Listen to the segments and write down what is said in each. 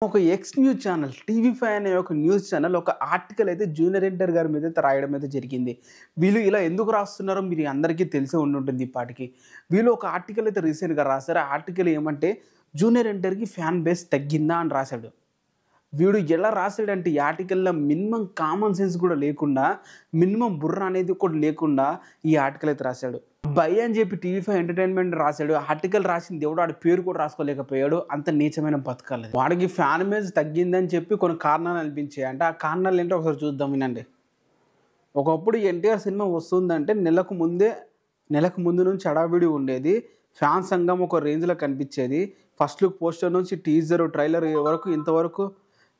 ఒక X news channel TV5 అనే ఒక న్యూస్ ఛానల్ ఒక ఆర్టికల్ అయితే జూనియర్ ఎన్టీఆర్ గారి మీద అయితే రాయడం అయితే జరిగింది. వీళ్ళు ఇలా ఎందుకు రాస్తున్నారో మీరు అందరికీ తెలిసే ఉండుంటుంది ఇప్పటికి. వీళ్ళు ఒక ఆర్టికల్ అయితే రీసెంట్‌గా రాశారు. ఆ ఆర్టికల్ ఏమంటే జూనియర్ ఎన్టీఆర్‌కి ఫ్యాన్ బేస్ తగ్గిందా అని రాశాడు. వీడు ఎలా రాశాడంటే ఈ ఆర్టికల్‌లో మినిమమ్ కామన్ సెన్స్ కూడా లేకుండా, మినిమమ్ బుర్ర అనేది కూడా లేకుండా ఈ ఆర్టికల్ అయితే రాశాడు. భయ్ అని చెప్పి టీవీ5 ఎంటర్టైన్మెంట్ రాశాడు. ఆర్టికల్ రాసింది ఎవడో ఆడి పేరు కూడా రాసుకోలేకపోయాడు. అంత నీచమైన బతకాలి. వాడికి ఫ్యాన్ బేస్ తగ్గిందని చెప్పి కొన్ని కారణాలు అనిపించాయి. అంటే ఆ కారణాలు ఏంటో ఒకసారి చూద్దాం వినండి. ఒకప్పుడు ఎన్టీఆర్ సినిమా వస్తుందంటే నెలకు ముందు నుంచి హడావిడి ఉండేది. ఫ్యాన్ సంఘం ఒక రేంజ్లో కనిపించేది. ఫస్ట్ లుక్ పోస్టర్ నుంచి టీజర్ ట్రైలర్ వరకు ఇంతవరకు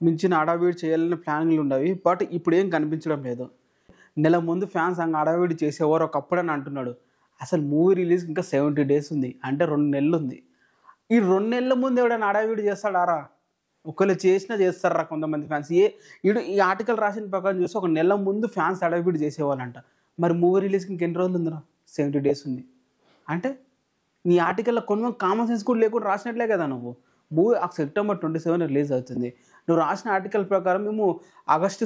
మించిన హడావిడి చేయాలని ప్లానింగ్లు ఉండేవి. బట్ ఇప్పుడు ఏం కనిపించడం లేదు. నెల ముందు ఫ్యాన్స్ హడావిడి చేసేవారు ఒకప్పుడు అని అంటున్నాడు. అసలు మూవీ రిలీజ్ ఇంకా 70 days ఉంది. అంటే 2 నెలలు ఉంది. ఈ 2 నెలల ముందు ఎవడైనా హడావిడి చేస్తాడారా? ఒకవేళ చేసినా చేస్తారా కొంతమంది ఫ్యాన్స్. ఈ ఆర్టికల్ రాసిన ప్రకారం చూస్తే ఒక నెల ముందు ఫ్యాన్స్ హడావిడి చేసేవాళ్ళంట. మరి మూవీ రిలీజ్కి ఇంకెన్ని రోజులు ఉందిరా? 70 days ఉంది. అంటే నీ ఆర్టికల్లో కొన్ని కామన్ సెన్స్ కూడా లేకుండా రాసినట్లే కదా నువ్వు. మూవీ September 27 రిలీజ్ అవుతుంది. నువ్వు రాసిన ఆర్టికల్ ప్రకారం మేము ఆగస్ట్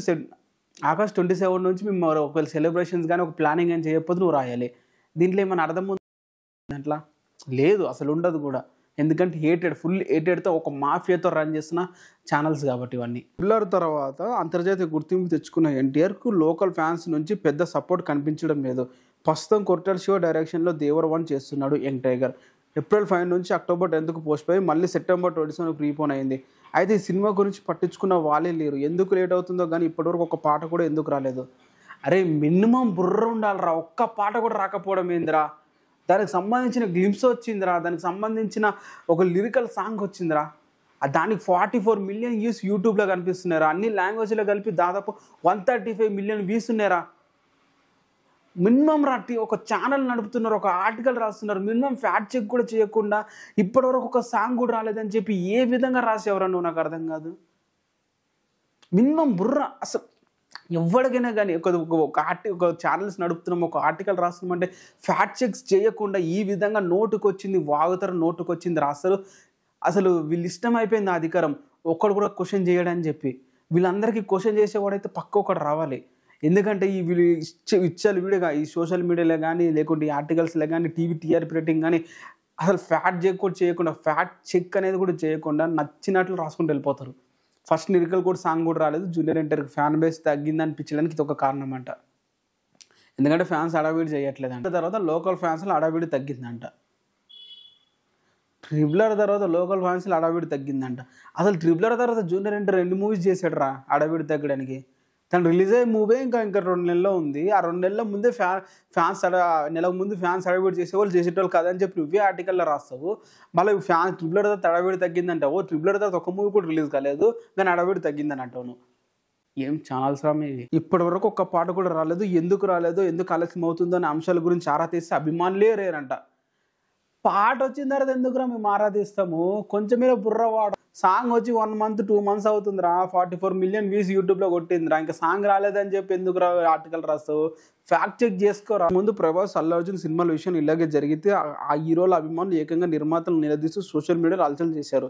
27 నుంచి మేము ఒకవేళ సెలబ్రేషన్స్ కానీ ఒక ప్లానింగ్ అని చేయకపోతే నువ్వు రాయాలి. దీంట్లో ఏమైనా అర్థం ఉంది దాంట్లో? లేదు, అసలు ఉండదు కూడా. ఎందుకంటే ఫుల్ హేటెడ్తో ఒక మాఫియాతో రన్ చేసిన ఛానల్స్ కాబట్టి ఇవన్నీ. పిల్లర్ తర్వాత అంతర్జాతీయ గుర్తింపు తెచ్చుకున్న ఎన్టీఆర్కు లోకల్ ఫ్యాన్స్ నుంచి పెద్ద సపోర్ట్ కనిపించడం లేదు. ప్రస్తుతం కొరటాల శివ డైరెక్షన్లో దేవర 1 చేస్తున్నాడు యంగ్ టైగర్. April 5 నుంచి October 10కు పోస్ట్ పోయి మళ్ళీ September 27 ప్రీపోన్ అయింది. అయితే ఈ సినిమా గురించి పట్టించుకున్న వాళ్ళే లేరు. ఎందుకు లేట్ అవుతుందో కానీ ఇప్పటివరకు ఒక పాట కూడా ఎందుకు రాలేదు? అరే మినిమం బుర్ర ఉండాలిరా. ఒక్క పాట కూడా రాకపోవడం ఏందిరా? దానికి సంబంధించిన గ్లింప్స్ వచ్చిందిరా, దానికి సంబంధించిన ఒక లిరికల్ సాంగ్ వచ్చిందిరా. దానికి 44 million వ్యూస్ యూట్యూబ్లో కనిపిస్తున్నారా? అన్ని లాంగ్వేజ్లో కలిపి దాదాపు 135 million వ్యూస్ ఉన్నారా? మినిమం రాట్టి ఒక ఛానల్ నడుపుతున్నారు, ఒక ఆర్టికల్ రాస్తున్నారు, మినిమం ఫ్యాక్ట్ చెక్ కూడా చేయకుండా ఇప్పటివరకు ఒక సాంగ్ కూడా రాలేదని చెప్పి ఏ విధంగా రాసేవరా నువ్వు? నాకు అర్థం కాదు. మినిమం బుర్ర అసలు ఎవరికైనా కానీ ఒక ఛానల్స్ నడుపుతున్నాం, ఒక ఆర్టికల్ రాస్తున్నాం అంటే ఫ్యాక్ట్ చెక్స్ చేయకుండా ఈ విధంగా నోటుకొచ్చింది వాగుతారు, నోటుకొచ్చింది రాస్తారు. అసలు వీళ్ళు ఇష్టం అయిపోయింది ఆ అధికారం. ఒక్కడు కూడా క్వశ్చన్ చేయడని చెప్పి వీళ్ళందరికీ క్వశ్చన్ చేసేవాడైతే పక్క ఒకటి రావాలి. ఎందుకంటే ఈ వీళ్ళు ఇచ్చారు వీడియోగా ఈ సోషల్ మీడియాలో కానీ లేకుంటే ఈ ఆర్టికల్స్లో కానీ టీవీ టీఆర్పీ రేటింగ్ కానీ అసలు ఫ్యాక్ట్ చెక్ కూడా చేయకుండా, ఫ్యాక్ట్ చెక్ అనేది కూడా చేయకుండా నచ్చినట్లు రాసుకుంటూ వెళ్ళిపోతారు. ఫస్ట్ లిరికల్ కూడా సాంగ్ కూడా రాలేదు. జూనియర్ ఎన్టీఆర్కి ఫ్యాన్ బేస్ తగ్గింది అనిపించడానికి ఇది ఒక కారణం అంట. ఎందుకంటే ఫ్యాన్స్ హడావిడి చేయట్లేదంట. తర్వాత లోకల్ ఫ్యాన్స్లో హడావిడి తగ్గిందంట. ట్రిబులర్ తర్వాత లోకల్ ఫ్యాన్స్లో హడావిడి తగ్గిందంట. అసలు ట్రిబులర్ తర్వాత జూనియర్ ఎన్టీఆర్ 2 movies చేశాడు రా హడావిడి తగ్గడానికి. తను రిలీజ్ అయ్యే మూవీ ఇంకా 2 నెలల్లో ఉంది. ఆ 2 నెలల ముందే నెలకు ముందు ఫ్యాన్స్ హడావిడి చేసేవాళ్ళు చేసేటోళ్ళు కాదని చెప్పి నువ్వే ఆర్టికల్లో రాస్తావు. మళ్ళీ ట్రిబులర్ తర్వాత హడావిడి తగ్గిందంటావు. ట్రిబులర్ తర్వాత ఒక మూవీ కూడా రిలీజ్ కాలేదు కానీ హడావిడి తగ్గిందని అంటావు నువ్వు. ఏం ఛానల్స్ రా మీవి? ఇప్పటి వరకు ఒక్క పాట కూడా రాలేదు. ఎందుకు రాలేదు, ఎందుకు ఆలస్యం అవుతుందో అనే అంశాల గురించి ఆరా తీస్తే అభిమానులే రేరంట. పాట వచ్చిన తర్వాత ఎందుకురా మేము ఆరా తీస్తాము? కొంచెమే బుర్ర వాడు. సాంగ్ వచ్చి 1 month 2 months అవుతుందిరా. 44 million వ్యూస్ యూట్యూబ్లో కొట్టిందిరా. ఇంకా సాంగ్ రాలేదని చెప్పి ఎందుకు ఆర్టికల్ రాస్తావు? ఫ్యాక్ట్ చెక్ చేసుకోరా. ముందు ప్రభాస్ అల్లు అర్జున్ సినిమాల విషయం ఇలాగే జరిగితే ఆ హీరోల అభిమానులు ఏకంగా నిర్మాతలు నిలదీస్తూ సోషల్ మీడియాలో అలచలు చేశారు.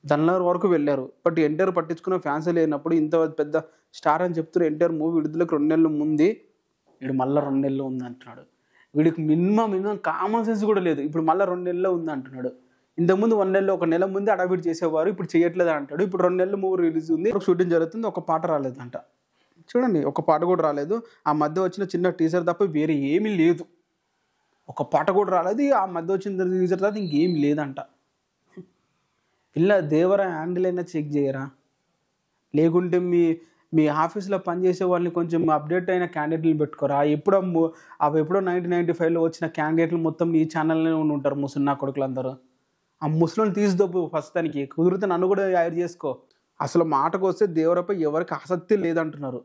జనవరి వరకు వెళ్ళారు. బట్ ఎన్టీఆర్ పట్టించుకున్న ఫ్యాన్స్ లేనప్పుడు ఇంత పెద్ద స్టార్ అని చెప్తున్నారు. ఎన్టీఆర్ మూవీ విడుదలకు 2 నెలలు ముందు వీడు మళ్ళీ 2 నెలలు ఉంది అంటున్నాడు. వీడికి మినిమం కామన్ సెన్స్ కూడా లేదు. ఇప్పుడు మళ్ళీ 2 నెలల్లో ఉంది అంటున్నాడు. ఇంతకుముందు 1 నెలలో 1 నెల ముందే హడావిడి చేసేవారు, ఇప్పుడు చేయట్లేదు అంటాడు. ఇప్పుడు 2 నెలలు మూవీ రిలీజ్ ఉంది, షూటింగ్ జరుగుతుంది, ఒక పాట రాలేదంట. చూడండి, ఒక పాట కూడా రాలేదు. ఆ మధ్య వచ్చిన చిన్న టీజర్ తప్ప వేరే ఏమీ లేదు. ఒక పాట కూడా రాలేదు. ఆ మధ్య వచ్చిన టీజర్ తర్వాత ఇంకేం లేదంట. ఇలా దేవరా హ్యాండిల్ అయినా చెక్ చేయరా? లేకుంటే మీ ఆఫీస్లో పనిచేసే వాళ్ళని కొంచెం అప్డేట్ అయిన క్యాండిడేట్లు పెట్టుకోరా? ఎప్పుడో 1995లో వచ్చిన క్యాండిడేట్లు మొత్తం ఈ ఛానల్లోనే ఉంటారు ముసున్నా కొడుకులందరూ. ఆ ముసలిని తీసిదొప్పు ఫస్ట్. దానికి కుదిరితే నన్ను కూడా యాడ్ చేసుకో. అసలు మాటకు వస్తే దేవరపై ఎవరికి ఆసక్తి లేదంటున్నారు.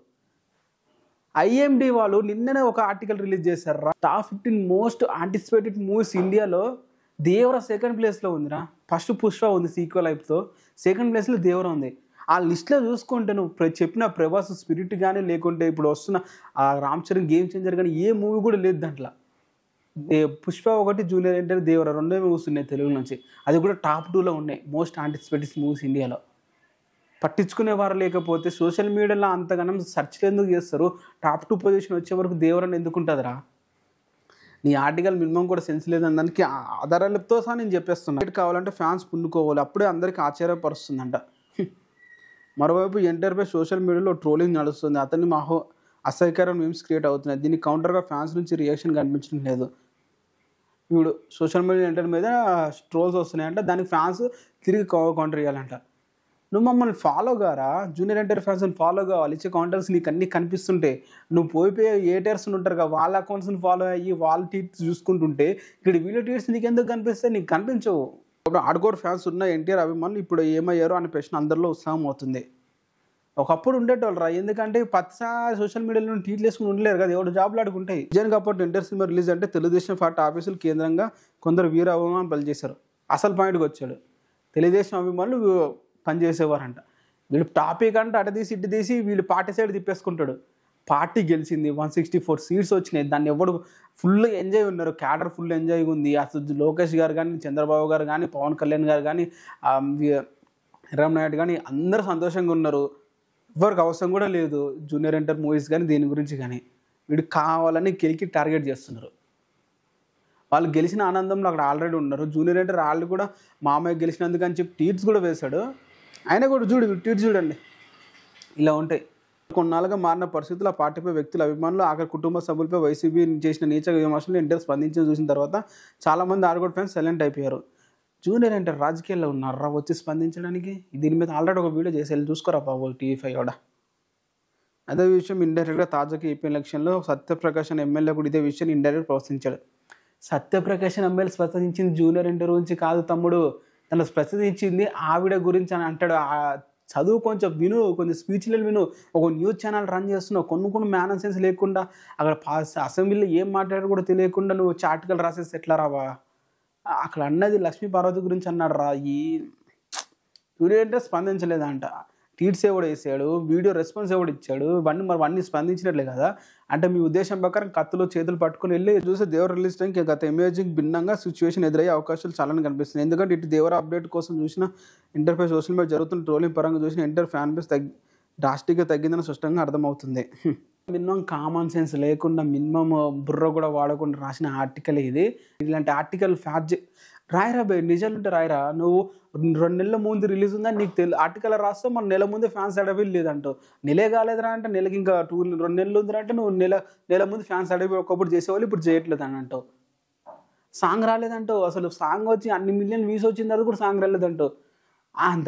IMD వాళ్ళు నిన్ననే ఒక ఆర్టికల్ రిలీజ్ చేశారు. టాప్ 15 మోస్ట్ యాంటిసిపేటెడ్ మూవీస్ ఇండియాలో దేవర 2nd ప్లేస్లో ఉందిరా. ఫస్ట్ పుష్ప ఉంది సీక్వెల్ అయిపుతో, 2nd ప్లేస్లో దేవర ఉంది. ఆ లిస్ట్లో చూసుకుంటే నువ్వు చెప్పిన ప్రభాస్ స్పిరిట్ కానీ లేకుంటే ఇప్పుడు వస్తున్న ఆ రామ్ చరణ్ గేమ్ చేంజర్ కానీ ఏ మూవీ కూడా లేదు దాంట్లో. పుష్ప 1, జూనియర్ ఎన్టీఆర్, దేవర 2 మూవీస్ ఉన్నాయి తెలుగు నుంచి. అది కూడా టాప్ 2లో ఉన్నాయి మోస్ట్ యాంటిసిపేటెడ్ మూవీస్ ఇండియాలో. పట్టించుకునేవారు లేకపోతే సోషల్ మీడియాలో అంతగానం సెర్చ్లు ఎందుకు చేస్తారు? టాప్ 2 పొజిషన్ వచ్చే వరకు దేవరని ఎందుకుంటుందిరా? నీ ఆర్టికల్ మినిమం కూడా సెన్స్ లేదని దానికి ఆధారాలతో సహా నేను చెప్పేస్తున్నా. కావాలంటే ఫ్యాన్స్ పుండుకోవాలి, అప్పుడే అందరికీ ఆశ్చర్యపరుస్తుందంట. మరోవైపు ఎంటైర్పై సోషల్ మీడియాలో ట్రోలింగ్ నడుస్తుంది. అతన్ని అసహ్యకరమైన మీమ్స్ క్రియేట్ అవుతున్నాయి. దీనికి కౌంటర్గా ఫ్యాన్స్ నుంచి రియాక్షన్ కనిపించడం లేదు. ఇప్పుడు సోషల్ మీడియా ఎంటర్ మీద ట్రోల్స్ వస్తున్నాయంట, దానికి ఫ్యాన్స్ తిరిగి కౌంటర్ ఇవ్వాలంట. నువ్వు మమ్మల్ని ఫాలో కారా? జూనియర్ ఎన్టీఆర్ ఫ్యాన్స్ని ఫాలో కావాలి. ఇచ్చే కౌంటర్స్ నీకు అన్నీ కనిపిస్తుంటే నువ్వు పోయిపోయి ఏటర్స్ ఉంటారు కదా, వాళ్ళ అకౌంట్స్ని ఫాలో అయ్యి వాళ్ళ ట్వీట్స్ చూసుకుంటుంటే ఇక్కడ వీడియో ట్వీట్స్ నీకు ఎందుకు కనిపిస్తాయి? నీకు కనిపించవు. ఇప్పుడు ఆర్డ్కోర్ ఫ్యాన్స్ ఉన్న ఎన్టీఆర్ అభిమానులు ఇప్పుడు ఏమయ్యారో అనే ప్రశ్న అందరిలో ఉత్సాహం అవుతుంది. ఒకప్పుడు ఉండేటోళ్ళు రా, ఎందుకంటే ప్రతిసారి సోషల్ మీడియాలో ట్వీట్లు వేసుకుని ఉండలేరు కదా, ఎవరు జాబ్లు ఆడుకుంటాయి. నిజానికి అప్పుడు ఎన్టీఆర్ సినిమా రిలీజ్ అంటే తెలుగుదేశం పార్టీ ఆఫీసులు కేంద్రంగా కొందరు వీర అభిమానులు పనిచేశారు. అసలు పాయింట్కి వచ్చాడు, తెలుగుదేశం అభిమానులు పనిచేసేవారంట. వీళ్ళు టాపిక్ అంటే అటు తీసి ఇటు తీసి వీళ్ళు పార్టీ సైడ్ తిప్పేసుకుంటాడు. పార్టీ గెలిచింది, 164 సీట్స్ వచ్చినాయి. దాన్ని ఎవడు ఫుల్ ఎంజాయ్ ఉన్నారు, క్యాడర్ ఫుల్ ఎంజాయ్ ఉంది. అసలు లోకేష్ గారు కానీ, చంద్రబాబు గారు కానీ, పవన్ కళ్యాణ్ గారు కానీ, రామనాయుడు కానీ అందరూ సంతోషంగా ఉన్నారు. ఎవరికి అవసరం కూడా లేదు జూనియర్ ఎన్టీఆర్ మూవీస్ కానీ దీని గురించి కానీ. వీడు కావాలని కెలికి టార్గెట్ చేస్తున్నారు. వాళ్ళు గెలిచిన ఆనందంలో అక్కడ ఆల్రెడీ ఉన్నారు. జూనియర్ ఎన్టీఆర్ వాళ్ళు కూడా మామయ్య గెలిచినందుకు అని చెప్పి ట్వీట్స్ కూడా వేశాడు. ఆయన కూడా ట్వీట్స్ చూడండి ఇలా ఉంటాయి. కొన్నాళ్ళుగా మారిన పరిస్థితులు, ఆ పార్టీపై వ్యక్తుల అభిమానులు, ఆఖరి కుటుంబ సభ్యులపై వైసీపీ చేసిన నీచ విమర్శలు ఎన్టీఆర్ స్పందించి చూసిన తర్వాత చాలామంది ఆర్గోడ్ ఫ్యాన్స్ సైలెంట్ అయిపోయారు. జూనియర్ ఎన్టీఆర్ రాజకీయాల్లో ఉన్నారా వచ్చి స్పందించడానికి? దీని మీద ఆల్రెడీ ఒక వీడియో చేసి వెళ్ళి చూసుకోరా బాబు TV5 కూడా. అదే విషయం ఇండైరెక్ట్గా తాజాగా ఏపీ ఎలక్షన్లో సత్యప్రకాశన్ ఎమ్మెల్యే కూడా ఇదే విషయాన్ని ఇండైరెక్ట్ ప్రశ్నించాడు. సత్యప్రకాశన్ ఎమ్మెల్యే స్పందించింది జూనియర్ ఎన్టీఆర్ గురించి కాదు తమ్ముడు, తను ప్రశ్నించింది ఆవిడ గురించి అని అంటాడు. చదువు కొంచెం విను, కొంచెం స్పీచ్లు విను. ఒక న్యూస్ ఛానల్ రన్ చేస్తున్నావు, కొన్ని మ్యానర్ సెన్స్ లేకుండా, అక్కడ అసెంబ్లీలో ఏం మాట్లాడారు కూడా తెలియకుండా నువ్వు ఆర్టికల్ రాసేసి ఎట్లా రావా? అక్కడ అన్నది లక్ష్మీ పార్వతి గురించి అన్నాడు రా. ఈ వీడియో అంటే స్పందించలేదంట. ట్వీట్స్ ఎవడు వేసాడు, వీడియో రెస్పాన్స్ ఎవడు ఇచ్చాడు, ఇవన్నీ స్పందించినట్లే కదా. అంటే మీ ఉద్దేశం ప్రకారం కత్తులు చేతులు పట్టుకుని వెళ్ళి చూస్తే దేవర రిలీజ్ టైంకి గత ఇమేజింగ్ భిన్నంగా సిచ్యువేషన్ ఎదురయ్యే అవకాశాలు చాలానే కనిపిస్తుంది. ఎందుకంటే ఇటు దేవర అప్డేట్ కోసం చూసిన ఇంటర్ఫేస్ సోషల్ మీడియా జరుగుతున్న ట్రోలింగ్ పరంగా చూసిన ఇంటర్ ఫ్యాన్ బేస్ డ్రాస్టిక్గా తగ్గిందని స్పష్టంగా అర్థమవుతుంది. మినిమం కామన్ సెన్స్ లేకుండా, మినిమం బుర్ర కూడా వాడకుండా రాసిన ఆర్టికల్ ఇది. ఇలాంటి ఆర్టికల్ రాయరా బే, నిజాలుంటే రాయరా. నువ్వు 2 నెలల ముందు రిలీజ్ ఉందని నీకు ఆర్టికల్ రాస్తావు, మన నెల ముందే ఫ్యాన్స్ అడవి లేదంటావు. నెలే కాలేదురా అంటే నెలకి ఇంకా 2 నెలలు ఉందిరా అంటే నువ్వు నెల ముందు ఫ్యాన్స్ అడవి ఒకప్పుడు చేసేవాళ్ళు ఇప్పుడు చేయట్లేదు అని అంటావు. సాంగ్ రాలేదంటావు, అసలు సాంగ్ వచ్చి అన్ని మిలియన్ వ్యూస్ వచ్చిన తర్వాత కూడా సాంగ్ రాలేదంటావు.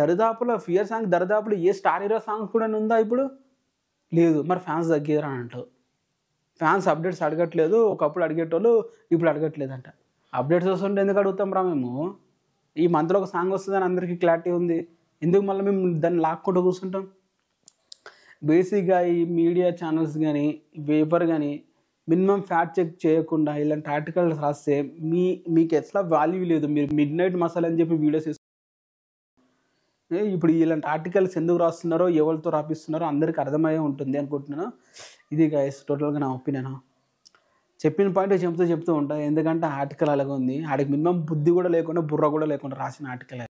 దరిదాపులో ఫియర్ సాంగ్ దరిదాపులో ఏ స్టార్ హీరో సాంగ్ కూడా ఉందా ఇప్పుడు? లేదు. మరి ఫ్యాన్స్ తగ్గిరా అని అంటావు. ఫ్యాన్స్ అప్డేట్స్ అడగట్లేదు, ఒకప్పుడు అడిగేటోళ్ళు ఇప్పుడు అడగట్లేదంట. అప్డేట్స్ వస్తుంటే ఎందుకు అడుగుతాం రా మేము? ఈ మంత్లో ఒక సాంగ్ వస్తుందని అందరికీ క్లారిటీ ఉంది, ఎందుకు మళ్ళీ మేము దాన్ని లాక్కుంటూ కూర్చుంటాం? బేసిక్గా ఈ మీడియా ఛానల్స్ కానీ పేపర్ కానీ మినిమం ఫ్యాక్ట్ చెక్ చేయకుండా ఇలాంటి ఆర్టికల్స్ రాస్తే మీకు ఎట్లా వాల్యూ లేదు. మీరు మిడ్నైట్ మసాలా అని చెప్పి వీడియోస్ ఇప్పుడు ఇలాంటి ఆర్టికల్స్ ఎందుకు రాస్తున్నారో, ఎవరితో రాపిస్తున్నారో అందరికీ అర్థమయ్యే ఉంటుంది అనుకుంటున్నాను. ఇది గైస్ టోటల్గా నా ఒపీనియన్. చెప్పిన పాయింట్ చెప్తూ ఉంటాను, ఎందుకంటే ఆర్టికల్ అలాగే ఉంది. ఆడికి మినిమం బుద్ధి కూడా లేకుండా, బుర్ర కూడా లేకుండా రాసిన ఆర్టికల్.